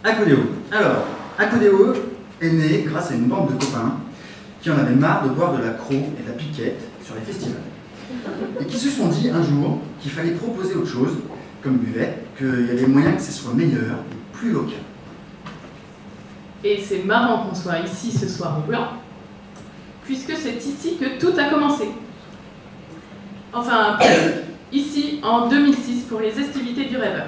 Acodéo. Alors, Acodéo est né grâce à une bande de copains qui en avaient marre de boire de la croc et de la piquette sur les festivals. Et qui se sont dit un jour qu'il fallait proposer autre chose, comme buvette, qu'il y avait moyen que ce soit meilleur et plus local. Et c'est marrant qu'on soit ici ce soir au Blanc, puisque c'est ici que tout a commencé. Enfin, ici en 2006 pour les estivités du rêveur.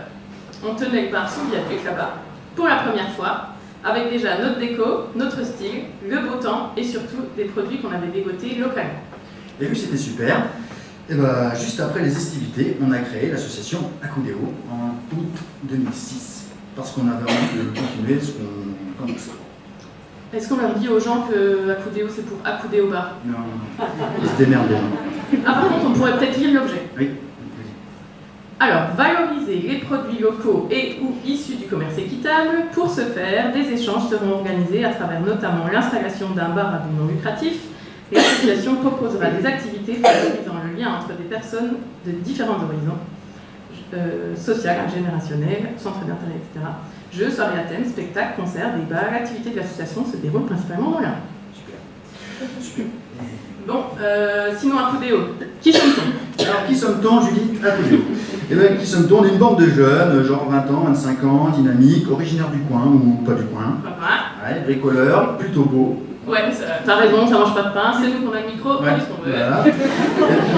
On tenait le bar sous viaduc là-bas, pour la première fois, avec déjà notre déco, notre style, le beau temps et surtout des produits qu'on avait dégotés localement. Et vu que c'était super, et ben, juste après les estivités, on a créé l'association Acodéo en août 2006, parce qu'on avait envie de continuer ce qu'on commençait. Est-ce qu'on leur dit aux gens que Acodéo c'est pour accouder au bar? Non, ils se démerdent bien. Ah, par contre, on pourrait peut-être lire l'objet. Oui. Alors, valoriser les produits locaux et ou issus du commerce équitable. Pour ce faire, des échanges seront organisés à travers notamment l'installation d'un bar à but non lucratif. L'association proposera des activités favorisant le lien entre des personnes de différents horizons, social, générationnel, centre d'intérêt, etc. Jeux, soirées à thème, spectacles, concerts, débats. L'activité de l'association se déroule principalement dans la rue. Super. Bon, sinon Acodéo, qui sommes-nous? Alors, qui sommes-nous, Judith Acodéo? Eh bien, qui sommes-nous? On est une bande de jeunes, genre 20 ans, 25 ans, dynamiques, originaires du coin ou pas du coin. Ouais, bricoleurs, plutôt beaux. Ouais, t'as raison, ça mange pas de pain, c'est nous qu'on a le micro, ouais, on dit ce qu'on veut. Voilà. Et puis,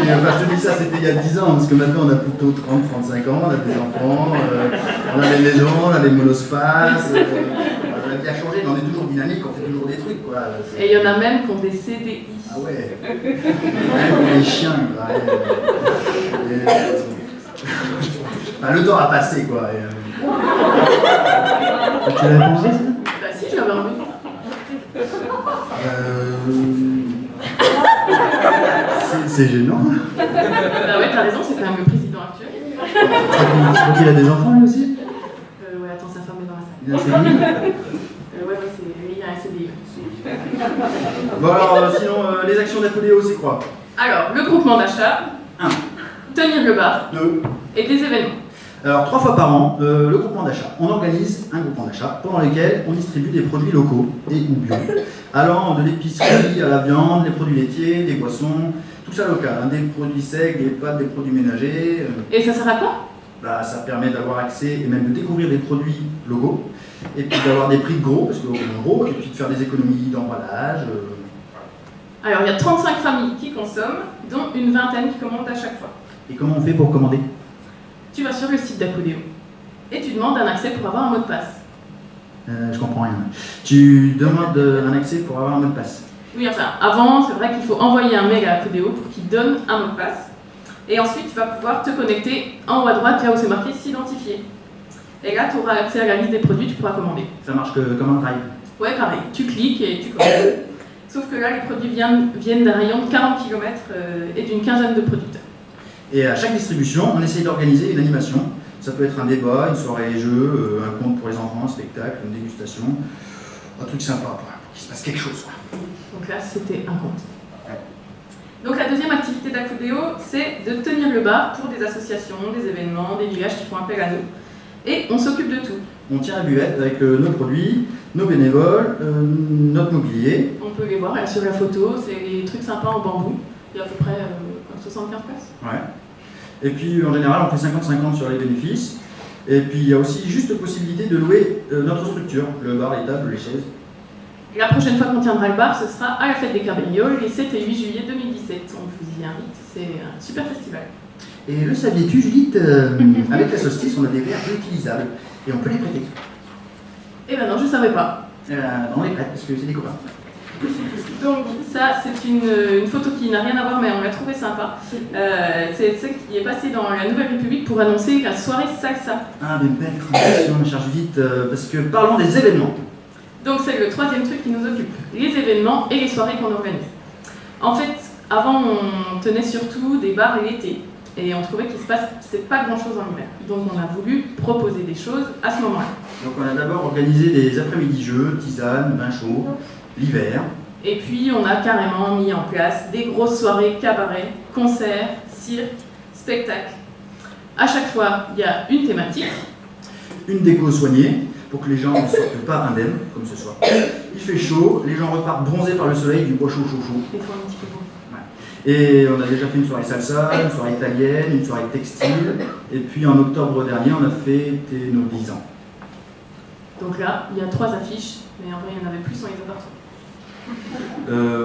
je te dis ça, c'était il y a 10 ans, parce que maintenant on a plutôt 30-35 ans, on a des enfants, on a des maisons, on a des monospaces, la vie a changé, mais on est toujours dynamique, on fait toujours des trucs, quoi. Et il y en a même qui ont des CDI. Ah ouais, même les chiens, quoi. Enfin, le temps a passé, quoi. Tu l'avais pensé, ça? Bah si, je l'avais envie. C'est gênant. Bah ouais, t'as raison, c'est quand même le président actuel. Tu crois qu'il a des enfants, lui aussi? Ouais, attends, sa femme est dans la salle. Il a un CDI? Ouais, c'est lui, il a un CDI. Bon alors, sinon, les actions d'Acodéo, c'est quoi? Alors, le groupement d'achat, 1. tenir le bar 2. et des événements. Alors, 3 fois par an, le groupement d'achat. On organise un groupement d'achat pendant lequel on distribue des produits locaux et ou bio, allant de l'épicerie à la viande, les produits laitiers, des boissons, tout ça local, hein, des produits secs, des pâtes, des produits ménagers. Et ça sert à quoi? Bah, ça permet d'avoir accès et même de découvrir des produits locaux, et puis d'avoir des prix de gros, parce qu'on est en gros, et puis de faire des économies d'emballage. Alors, il y a 35 familles qui consomment, dont une vingtaine qui commandent à chaque fois. Et comment on fait pour commander? Tu vas sur le site d'Acodéo et tu demandes un accès pour avoir un mot de passe. Je comprends rien. Tu demandes un accès pour avoir un mot de passe? Oui, enfin, avant, c'est vrai qu'il faut envoyer un mail à Acodéo pour qu'il donne un mot de passe. Et ensuite, tu vas pouvoir te connecter en haut à droite, là où c'est marqué s'identifier. Et là, tu auras accès à la liste des produits, tu pourras commander. Ça marche comme un drive? Ouais, pareil. Tu cliques et tu commandes. Sauf que là, les produits viennent d'un rayon de 40 km et d'une quinzaine de producteurs. Et à chaque distribution, on essaye d'organiser une animation. Ça peut être un débat, une soirée jeu, un conte pour les enfants, un spectacle, une dégustation. Un truc sympa pour qu'il se passe quelque chose, quoi. Donc là, c'était un conte. Donc la deuxième activité d'Acodéo, c'est de tenir le bar pour des associations, des événements, des villages qui font appel à nous. Et on s'occupe de tout. On tient la buvette avec nos produits, nos bénévoles, notre mobilier. On peut les voir là, sur la photo, c'est des trucs sympas en bambou. Il y a à peu près 75 places. Ouais. Et puis en général, on fait 50-50 sur les bénéfices. Et puis il y a aussi juste possibilité de louer notre structure, le bar, les tables, les chaises. Et la prochaine fois qu'on tiendra le bar, ce sera à la fête des Carbagnoles, les 7 et 8 juillet 2017. On vous y invite, c'est un super festival. Et le saviez-tu, Judith, avec la solstice, on a des verres réutilisables et on peut les prêter. Eh ben non, je ne savais pas. On les prête parce que c'est des copains. Donc ça, c'est une photo qui n'a rien à voir, mais on l'a trouvé sympa. C'est celle qui est passée dans la Nouvelle République pour annoncer la soirée salsa. Ah, mais belle transition, ma chère Judith, parce que parlons des événements. Donc c'est le troisième truc qui nous occupe, les événements et les soirées qu'on organise. En fait, avant, on tenait surtout des bars l'été, et on trouvait qu'il ne se passait pas grand-chose en hiver. Donc on a voulu proposer des choses à ce moment-là. Donc on a d'abord organisé des après-midi jeux, tisanes, bains chauds, l'hiver. Et puis on a carrément mis en place des grosses soirées cabaret, concerts, cirque, spectacles. À chaque fois, il y a une thématique. Une déco soignée pour que les gens ne sortent pas indemnes, comme ce soir. Il fait chaud, les gens repartent bronzés par le soleil, du bois chaud. Des fois un petit peu beau. Et on a déjà fait une soirée salsa, une soirée italienne, une soirée textile. Et puis en octobre dernier, on a fêté nos 10 ans. Donc là, il y a 3 affiches, mais en vrai, il y en avait plus, on les a partout.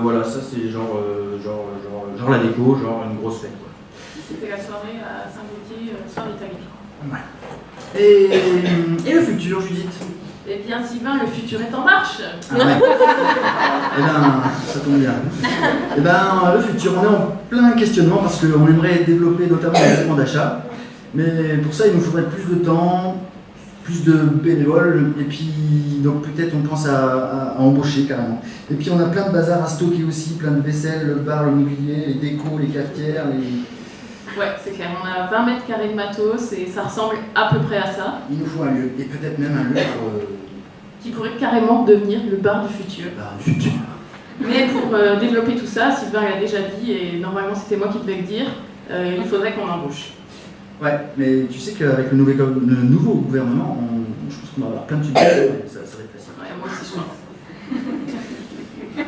Voilà, ça c'est genre la déco, genre une grosse fête. Quoi. C'était la soirée à Saint-Gauthier, soirée italienne. Ouais. Et le futur, Judith? Eh bien, Sylvain, le futur est en marche. Ah ouais. Eh bien, ça tombe bien. Eh bien, le futur, on est en plein questionnement parce qu'on aimerait développer notamment les éléments d'achat. Mais pour ça, il nous faudrait plus de temps, plus de bénévoles, et puis donc peut-être on pense à embaucher carrément. Et puis on a plein de bazar à stocker aussi, plein de vaisselle, le bar, le mobilier, les décos, les cafetières, Ouais, c'est clair, on a 20 mètres carrés de matos et ça ressemble à peu près à ça. Il nous faut un lieu, et peut-être même un lieu pour... qui pourrait carrément devenir le bar du futur. Bar du futur. Mais pour développer tout ça, Sylvain l'a déjà dit, et normalement c'était moi qui devais le dire, il faudrait qu'on embauche. Ouais, mais tu sais qu'avec le nouveau gouvernement, je pense qu'on va avoir plein de sujets, et ça va être facile. Ouais, moi aussi je pense.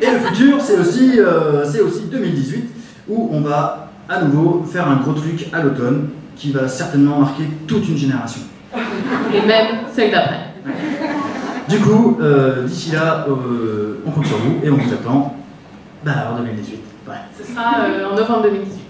Et le futur, c'est aussi 2018, où on va à nouveau faire un gros truc à l'automne, qui va certainement marquer toute une génération. Et même celle d'après. Ouais. Du coup, d'ici là, on compte sur vous, et on vous attend en 2018. Ouais. Ce sera en novembre 2018.